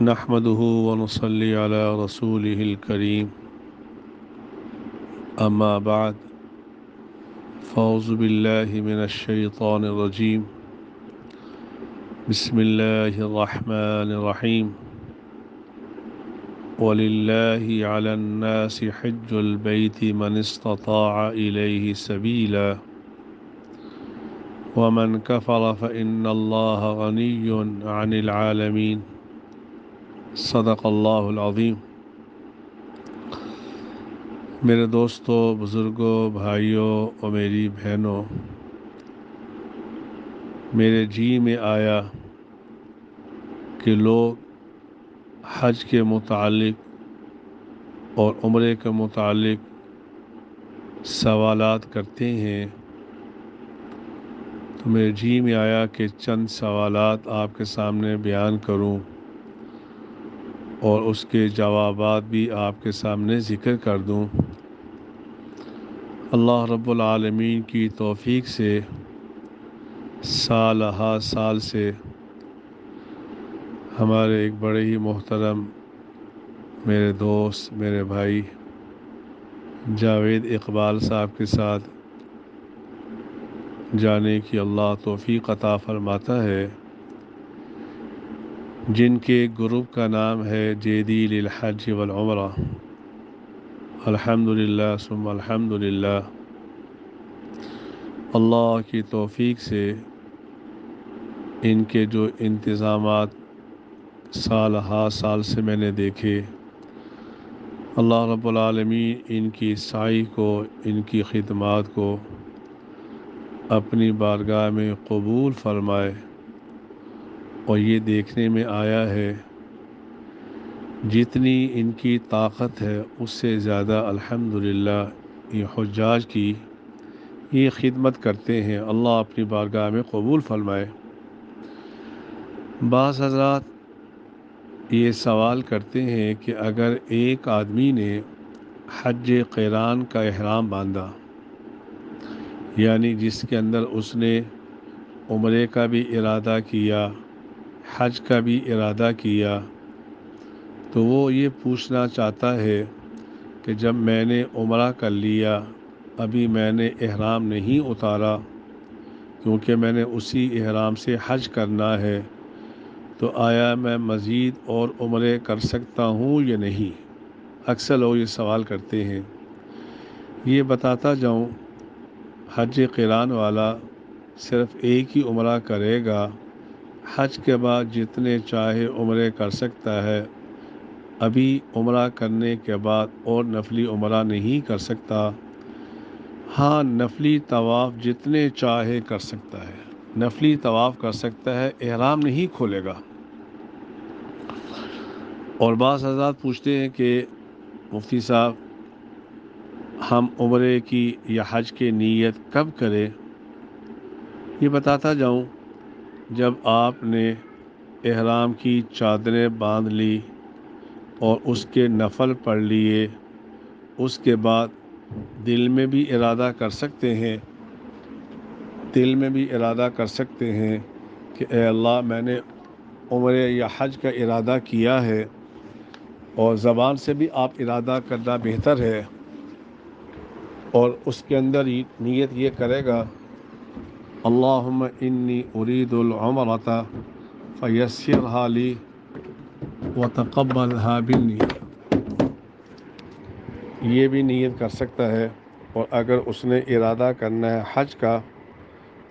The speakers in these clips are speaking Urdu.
نحمده ونصلي على رسوله الكريم أما بعد فأعوذ بالله من الشيطان الرجيم بسم الله الرحمن الرحيم ولله على الناس حج البيت من استطاع إليه سبيلا ومن كفر فإن الله غني عن العالمين صدق الله العظيم۔ میرے دوستوں، بزرگوں، بھائیوں اور میری بہنوں، میرے جی میں آیا کہ لوگ حج کے متعلق اور عمرے کے متعلق سوالات کرتے ہیں، تو میرے جی میں آیا کہ چند سوالات آپ کے سامنے بیان کروں اور اس کے جوابات بھی آپ کے سامنے ذکر کر دوں۔ اللہ رب العالمین کی توفیق سے سال ہا سال سے ہمارے ایک بڑے ہی محترم میرے دوست، میرے بھائی جاوید اقبال صاحب کے ساتھ جانے کی اللہ توفیق عطا فرماتا ہے، جن کے گروپ کا نام ہے جیدی للحج والعمرہ۔ الحمدللہ ثم الحمدللہ، اللہ کی توفیق سے ان کے جو انتظامات سال ہا سال سے میں نے دیکھے، اللہ رب العالمین ان کی سعی کو، ان کی خدمات کو اپنی بارگاہ میں قبول فرمائے، اور یہ دیکھنے میں آیا ہے جتنی ان کی طاقت ہے اس سے زیادہ الحمدللہ یہ حجاج کی یہ خدمت کرتے ہیں۔ اللہ اپنی بارگاہ میں قبول فرمائے۔ بعض حضرات یہ سوال کرتے ہیں کہ اگر ایک آدمی نے حج قران کا احرام باندھا، یعنی جس کے اندر اس نے عمرے کا بھی ارادہ کیا، حج کا بھی ارادہ کیا، تو وہ یہ پوچھنا چاہتا ہے کہ جب میں نے عمرہ کر لیا، ابھی میں نے احرام نہیں اتارا کیونکہ میں نے اسی احرام سے حج کرنا ہے، تو آیا میں مزید اور عمرے کر سکتا ہوں یا نہیں؟ اکثر لوگ یہ سوال کرتے ہیں۔ یہ بتاتا جاؤں، حج قران والا صرف ایک ہی عمرہ کرے گا، حج کے بعد جتنے چاہے عمرے کر سکتا ہے، ابھی عمرہ کرنے کے بعد اور نفلی عمرہ نہیں کر سکتا۔ ہاں، نفلی طواف جتنے چاہے کر سکتا ہے، نفلی طواف کر سکتا ہے، احرام نہیں کھولے گا۔ اور بعض حضرات پوچھتے ہیں کہ مفتی صاحب، ہم عمرے کی یا حج کی نیت کب کریں؟ یہ بتاتا جاؤں، جب آپ نے احرام کی چادریں باندھ لی اور اس کے نفل پڑھ لیے، اس کے بعد دل میں بھی ارادہ کر سکتے ہیں، دل میں بھی ارادہ کر سکتے ہیں کہ اے اللہ، میں نے عمرے یا حج کا ارادہ کیا ہے، اور زبان سے بھی آپ ارادہ کرنا بہتر ہے، اور اس کے اندر نیت یہ کرے گا، اللہم انی ارید العمرۃ فیسرھا لی وتقبلھا منی۔ یہ بھی نیت کر سکتا ہے۔ اور اگر اس نے ارادہ کرنا ہے حج کا،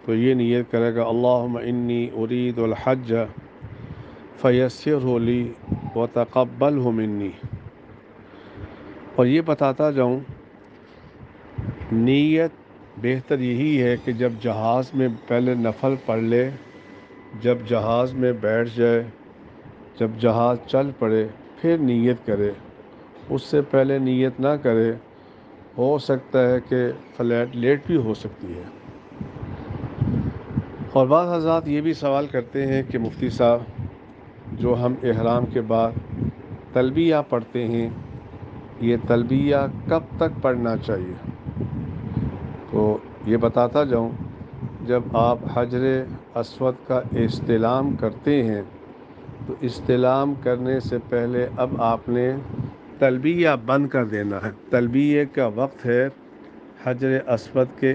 تو یہ نیت کرے گا، اللہم انی ارید الحج فیسرہ لی وتقبلہ منی۔ اور یہ بتاتا جاؤں، نیت بہتر یہی ہے کہ جب جہاز میں پہلے نفل پڑھ لے، جب جہاز میں بیٹھ جائے، جب جہاز چل پڑے، پھر نیت کرے۔ اس سے پہلے نیت نہ کرے، ہو سکتا ہے کہ فلائٹ لیٹ بھی ہو سکتی ہے۔ اور بعض حضرات یہ بھی سوال کرتے ہیں کہ مفتی صاحب، جو ہم احرام کے بعد تلبیہ پڑھتے ہیں، یہ تلبیہ کب تک پڑھنا چاہیے؟ تو یہ بتاتا جاؤں، جب آپ حجر اسود کا استلام کرتے ہیں، تو استلام کرنے سے پہلے اب آپ نے تلبیہ بند کر دینا ہے۔ تلبیہ کا وقت ہے حجر اسود کے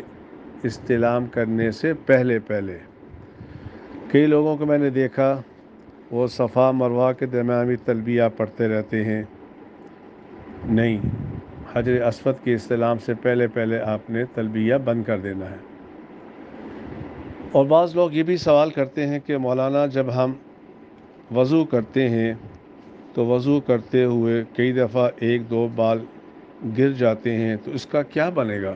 استلام کرنے سے پہلے پہلے۔ کئی لوگوں کو میں نے دیکھا وہ صفا مروہ کے درمیان بھی تلبیہ پڑھتے رہتے ہیں۔ نہیں، حجر اسود کے استلام سے پہلے پہلے آپ نے تلبیہ بند کر دینا ہے۔ اور بعض لوگ یہ بھی سوال کرتے ہیں کہ مولانا جب ہم وضو کرتے ہیں تو وضو کرتے ہوئے کئی دفعہ ایک دو بال گر جاتے ہیں تو اس کا کیا بنے گا؟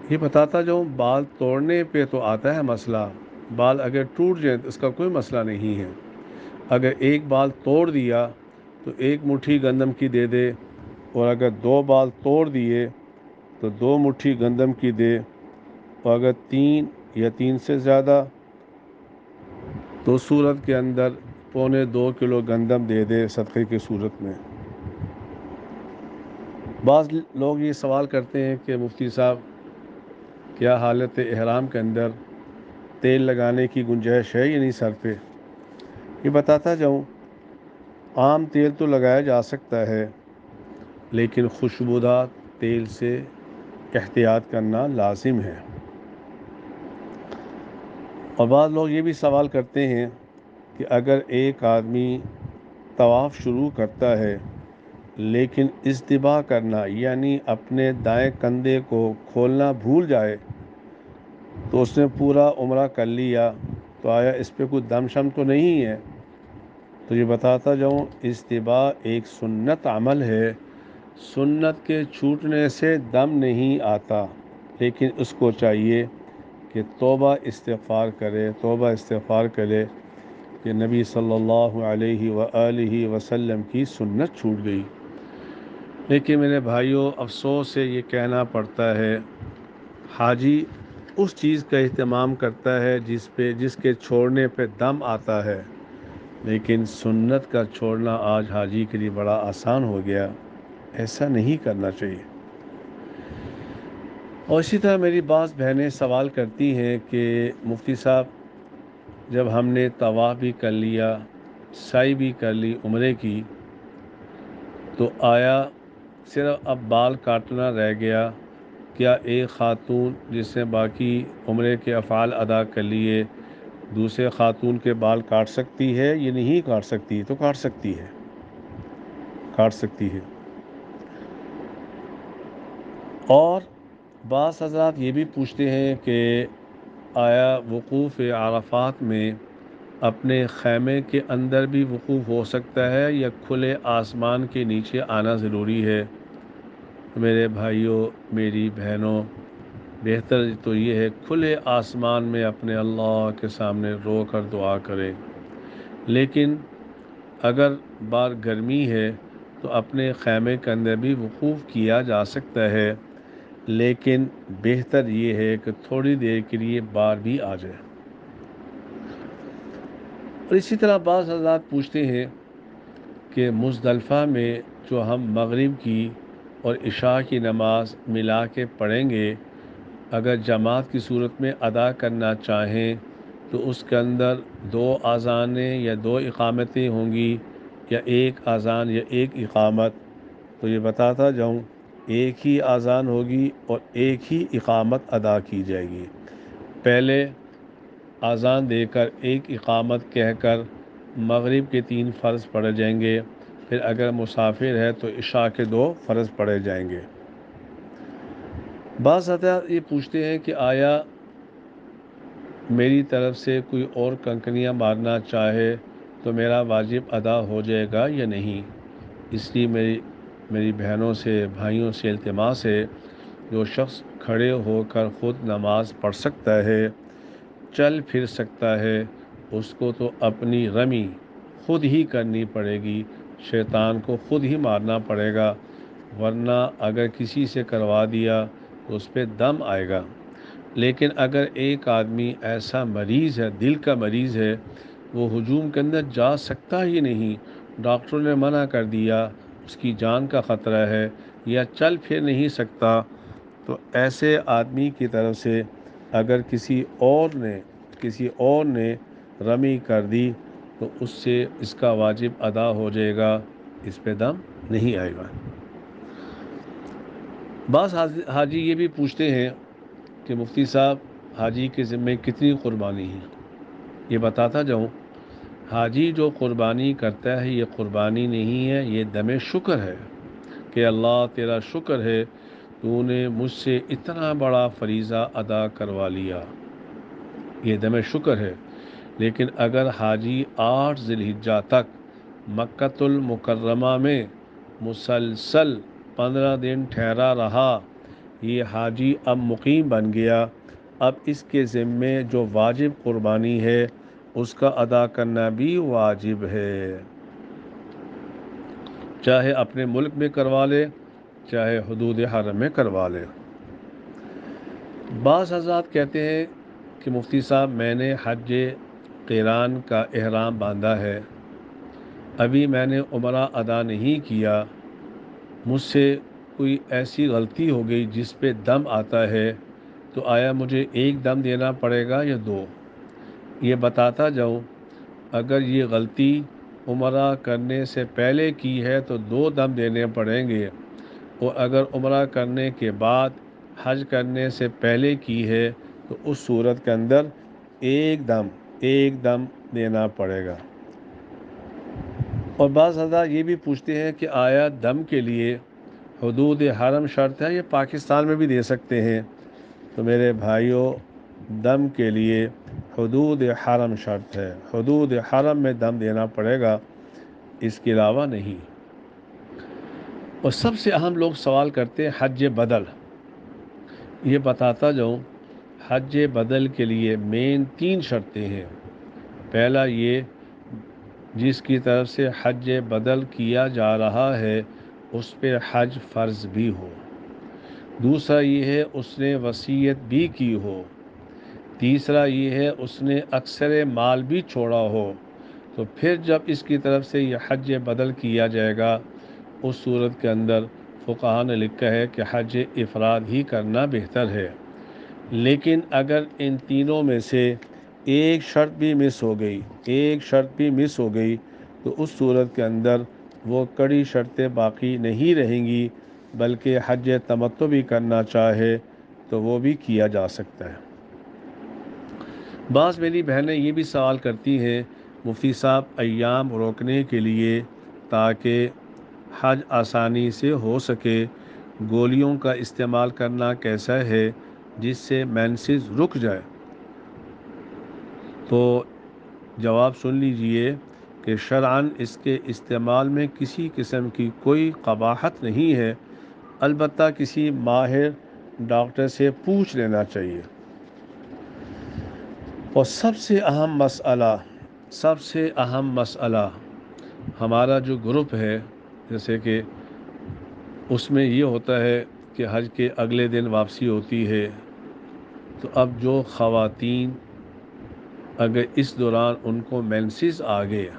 یہ بتاتا جو بال توڑنے پہ تو آتا ہے مسئلہ، بال اگر ٹوٹ جائیں تو اس کا کوئی مسئلہ نہیں ہے۔ اگر ایک بال توڑ دیا تو ایک مٹھی گندم کی دے دے، اور اگر دو بال توڑ دیے تو دو مٹھی گندم کی دے، اور اگر تین یا تین سے زیادہ تو صورت کے اندر 1.25 کلو گندم دے دے صدقے کی صورت میں۔ بعض لوگ یہ سوال کرتے ہیں کہ مفتی صاحب کیا حالت احرام کے اندر تیل لگانے کی گنجائش ہے یا نہیں سر پہ؟ یہ بتاتا جاؤں، عام تیل تو لگایا جا سکتا ہے لیکن خوشبودار تیل سے احتیاط کرنا لازم ہے۔ اور بعض لوگ یہ بھی سوال کرتے ہیں کہ اگر ایک آدمی طواف شروع کرتا ہے لیکن اصطباء کرنا یعنی اپنے دائیں کندھے کو کھولنا بھول جائے تو اس نے پورا عمرہ کر لیا، تو آیا اس پہ کوئی دم شم تو نہیں ہے؟ تو یہ بتاتا جاؤں، اصطباء ایک سنت عمل ہے، سنت کے چھوٹنے سے دم نہیں آتا، لیکن اس کو چاہیے کہ توبہ استغفار کرے کہ نبی صلی اللہ علیہ وآلہ وسلم کی سنت چھوٹ گئی۔ لیکن میرے بھائیوں، افسوس سے یہ کہنا پڑتا ہے، حاجی اس چیز کا اہتمام کرتا ہے جس کے چھوڑنے پہ دم آتا ہے، لیکن سنت کا چھوڑنا آج حاجی کے لیے بڑا آسان ہو گیا۔ ایسا نہیں کرنا چاہیے۔ اور اسی طرح میری بعض بہنیں سوال کرتی ہیں کہ مفتی صاحب جب ہم نے طواف بھی کر لیا، سعی بھی کر لی عمرے کی، تو آیا صرف اب بال کاٹنا رہ گیا؟ کیا ایک خاتون جس نے باقی عمرے کے افعال ادا کر لیے دوسرے خاتون کے بال کاٹ سکتی ہے یا نہیں کاٹ سکتی؟ تو کاٹ سکتی ہے، کاٹ سکتی ہے۔ اور بعض حضرات یہ بھی پوچھتے ہیں کہ آیا وقوف عرفات میں اپنے خیمے کے اندر بھی وقوف ہو سکتا ہے یا کھلے آسمان کے نیچے آنا ضروری ہے؟ میرے بھائیوں، میری بہنوں، بہتر تو یہ ہے کھلے آسمان میں اپنے اللہ کے سامنے رو کر دعا کریں، لیکن اگر بار گرمی ہے تو اپنے خیمے کے اندر بھی وقوف کیا جا سکتا ہے، لیکن بہتر یہ ہے کہ تھوڑی دیر کے لیے باہر بھی آ جائے۔ اور اسی طرح بعض حضرات پوچھتے ہیں کہ مزدلفہ میں جو ہم مغرب کی اور عشاء کی نماز ملا کے پڑھیں گے، اگر جماعت کی صورت میں ادا کرنا چاہیں تو اس کے اندر 2 اذانیں یا 2 اقامتیں ہوں گی یا ایک اذان یا ایک اقامت؟ تو یہ بتاتا جاؤں، ایک ہی اذان ہوگی اور ایک ہی اقامت ادا کی جائے گی۔ پہلے اذان دے کر ایک اقامت کہہ کر مغرب کے 3 فرض پڑھے جائیں گے، پھر اگر مسافر ہے تو عشاء کے 2 فرض پڑھے جائیں گے۔ بعض حضرات یہ پوچھتے ہیں کہ آیا میری طرف سے کوئی اور کنکریاں مارنا چاہے تو میرا واجب ادا ہو جائے گا یا نہیں؟ اس لیے میری بہنوں سے، بھائیوں سے التماس ہے، جو شخص کھڑے ہو کر خود نماز پڑھ سکتا ہے، چل پھر سکتا ہے، اس کو تو اپنی رمی خود ہی کرنی پڑے گی، شیطان کو خود ہی مارنا پڑے گا، ورنہ اگر کسی سے کروا دیا تو اس پہ دم آئے گا۔ لیکن اگر ایک آدمی ایسا مریض ہے، دل کا مریض ہے، وہ ہجوم کے اندر جا سکتا ہی نہیں، ڈاکٹروں نے منع کر دیا، اس کی جان کا خطرہ ہے، یا چل پھر نہیں سکتا، تو ایسے آدمی کی طرف سے اگر کسی اور نے رمی کر دی تو اس سے اس کا واجب ادا ہو جائے گا، اس پہ دم نہیں آئے گا۔ بعض حاجی یہ بھی پوچھتے ہیں کہ مفتی صاحب حاجی کے ذمے کتنی قربانی ہے؟ یہ بتاتا جاؤں، حاجی جو قربانی کرتا ہے یہ قربانی نہیں ہے، یہ دم شکر ہے کہ اللہ تیرا شکر ہے تو نے مجھ سے اتنا بڑا فریضہ ادا کروا لیا، یہ دم شکر ہے۔ لیکن اگر حاجی 8 ذی الحجہ تک مکۃ المکرمہ میں مسلسل 15 دن ٹھہرا رہا، یہ حاجی اب مقیم بن گیا، اب اس کے ذمے جو واجب قربانی ہے اس کا ادا کرنا بھی واجب ہے، چاہے اپنے ملک میں کروا لے چاہے حدود حرم میں کروا لے۔ بعض حضرات کہتے ہیں کہ مفتی صاحب میں نے حج قیران کا احرام باندھا ہے، ابھی میں نے عمرہ ادا نہیں کیا، مجھ سے کوئی ایسی غلطی ہو گئی جس پہ دم آتا ہے، تو آیا مجھے ایک دم دینا پڑے گا یا 2؟ یہ بتاتا جاؤں، اگر یہ غلطی عمرہ کرنے سے پہلے کی ہے تو 2 دم دینے پڑیں گے، اور اگر عمرہ کرنے کے بعد حج کرنے سے پہلے کی ہے تو اس صورت کے اندر ایک دم دینا پڑے گا۔ اور بعض حضرات یہ بھی پوچھتے ہیں کہ آیا دم کے لیے حدود حرم شرط ہے یا پاکستان میں بھی دے سکتے ہیں؟ تو میرے بھائیوں، دم کے لیے حدود حرم شرط ہے، حدود حرم میں دم دینا پڑے گا، اس کے علاوہ نہیں۔ اور سب سے اہم لوگ سوال کرتے ہیں حج بدل، یہ بتاتا جاؤں، حج بدل کے لیے مین 3 شرطیں ہیں۔ پہلا یہ، جس کی طرف سے حج بدل کیا جا رہا ہے اس پہ حج فرض بھی ہو۔ دوسرا یہ ہے اس نے وصیت بھی کی ہو۔ تیسرا یہ ہے اس نے اکثر مال بھی چھوڑا ہو۔ تو پھر جب اس کی طرف سے یہ حج بدل کیا جائے گا، اس صورت کے اندر فقہا نے لکھا ہے کہ حج افراد ہی کرنا بہتر ہے۔ لیکن اگر ان تینوں میں سے ایک شرط بھی مس ہو گئی تو اس صورت کے اندر وہ کڑی شرطیں باقی نہیں رہیں گی، بلکہ حج تمتع بھی کرنا چاہے تو وہ بھی کیا جا سکتا ہے۔ بعض میری بہنیں یہ بھی سوال کرتی ہیں مفتی صاحب ایام روکنے کے لیے تاکہ حج آسانی سے ہو سکے گولیوں کا استعمال کرنا کیسا ہے جس سے مینسز رک جائے؟ تو جواب سن لیجئے کہ شرعاً اس کے استعمال میں کسی قسم کی کوئی قباحت نہیں ہے، البتہ کسی ماہر ڈاکٹر سے پوچھ لینا چاہیے۔ اور سب سے اہم مسئلہ ہمارا جو گروپ ہے، جیسے کہ اس میں یہ ہوتا ہے کہ حج کے اگلے دن واپسی ہوتی ہے، تو اب جو خواتین اگر اس دوران ان کو مینسز آ گئے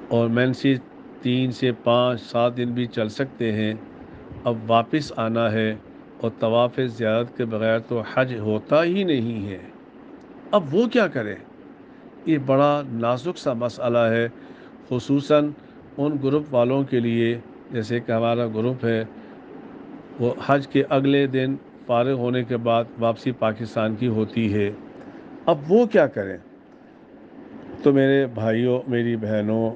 اور مینسز 3 سے 5 7 دن بھی چل سکتے ہیں، اب واپس آنا ہے اور طواف زیارت کے بغیر تو حج ہوتا ہی نہیں ہے، اب وہ کیا کریں؟ یہ بڑا نازک سا مسئلہ ہے، خصوصاً ان گروپ والوں کے لیے، جیسے کہ ہمارا گروپ ہے، وہ حج کے اگلے دن فارغ ہونے کے بعد واپسی پاکستان کی ہوتی ہے، اب وہ کیا کریں؟ تو میرے بھائیوں، میری بہنوں،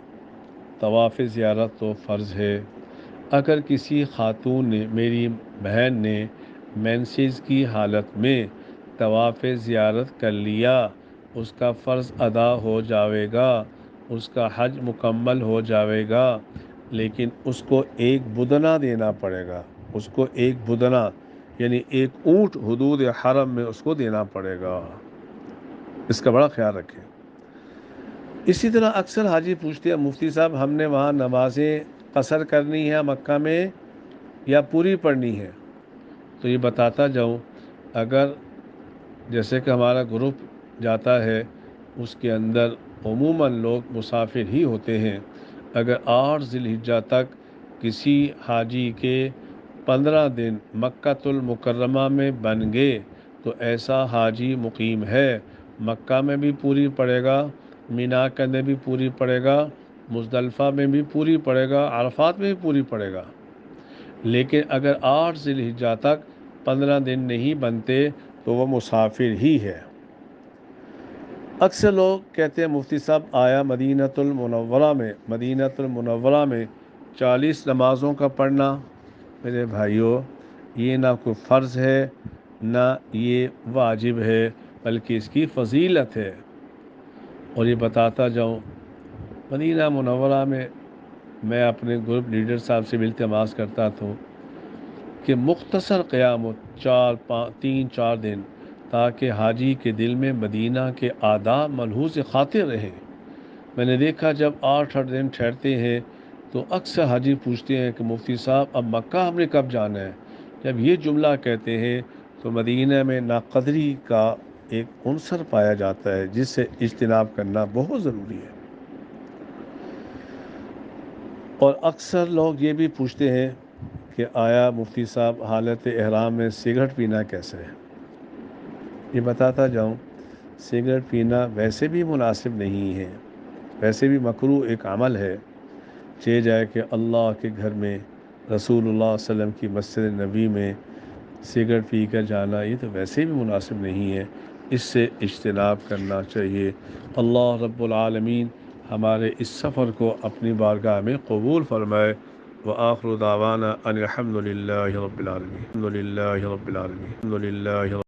طواف زیارت تو فرض ہے۔ اگر کسی خاتون نے، میری بہن نے، مینسز کی حالت میں طواف زیارت کر لیا، اس کا فرض ادا ہو جاوے گا، اس کا حج مکمل ہو جاوے گا، لیکن اس کو ایک بدنہ دینا پڑے گا، اس کو ایک بدنہ یعنی ایک اونٹ حدود حرم میں اس کو دینا پڑے گا، اس کا بڑا خیال رکھیں۔ اسی طرح اکثر حاجی پوچھتے ہیں مفتی صاحب ہم نے وہاں نمازیں قصر کرنی ہے مکہ میں یا پوری پڑھنی ہے؟ تو یہ بتاتا جاؤں، اگر جیسے کہ ہمارا گروپ جاتا ہے اس کے اندر عموماً لوگ مسافر ہی ہوتے ہیں، اگر 8 ذی الحجہ تک کسی حاجی کے 15 دن مکۃ المکرمہ میں بن گئے تو ایسا حاجی مقیم ہے، مکہ میں بھی پوری پڑے گا، مینا کے اندر بھی پوری پڑے گا، مزدلفہ میں بھی پوری پڑے گا، عرفات میں بھی پوری پڑے گا۔ لیکن اگر 8 ذی الحجہ تک 15 دن نہیں بنتے تو وہ مسافر ہی ہے۔ اکثر لوگ کہتے ہیں مفتی صاحب آیا مدینۃ المنورہ میں 40 نمازوں کا پڑھنا۔ میرے بھائیوں، یہ نہ کوئی فرض ہے نہ یہ واجب ہے، بلکہ اس کی فضیلت ہے۔ اور یہ بتاتا جاؤں، مدینہ منورہ میں اپنے گروپ لیڈر صاحب سے بھی التماس کرتا تھا کہ مختصر قیام ہو 3-4 دن، تاکہ حاجی کے دل میں مدینہ کے آداب ملحوظ خاطر رہیں۔ میں نے دیکھا جب 8 دن ٹھہرتے ہیں تو اکثر حاجی پوچھتے ہیں کہ مفتی صاحب اب مکہ ہم نے کب جانا ہے؟ جب یہ جملہ کہتے ہیں تو مدینہ میں ناقدری کا ایک عنصر پایا جاتا ہے جس سے اجتناب کرنا بہت ضروری ہے۔ اور اکثر لوگ یہ بھی پوچھتے ہیں کہ آیا مفتی صاحب حالت احرام میں سگریٹ پینا کیسے ہے؟ یہ بتاتا جاؤں، سگریٹ پینا ویسے بھی مناسب نہیں ہے، ویسے بھی مکروہ ایک عمل ہے۔ چہ جائے کہ اللہ کے گھر میں، رسول اللہ صلی اللہ علیہ وسلم کی مسجد نبی میں سگریٹ پی کر جانا یہ تو ویسے بھی مناسب نہیں ہے، اس سے اجتناب کرنا چاہیے۔ اللہ رب العالمین ہمارے اس سفر کو اپنی بارگاہ میں قبول فرمائے۔ وآخر دعوانا ان الحمد للہ رب العالمین، الحمد للہ رب العالمین، الحمد للہ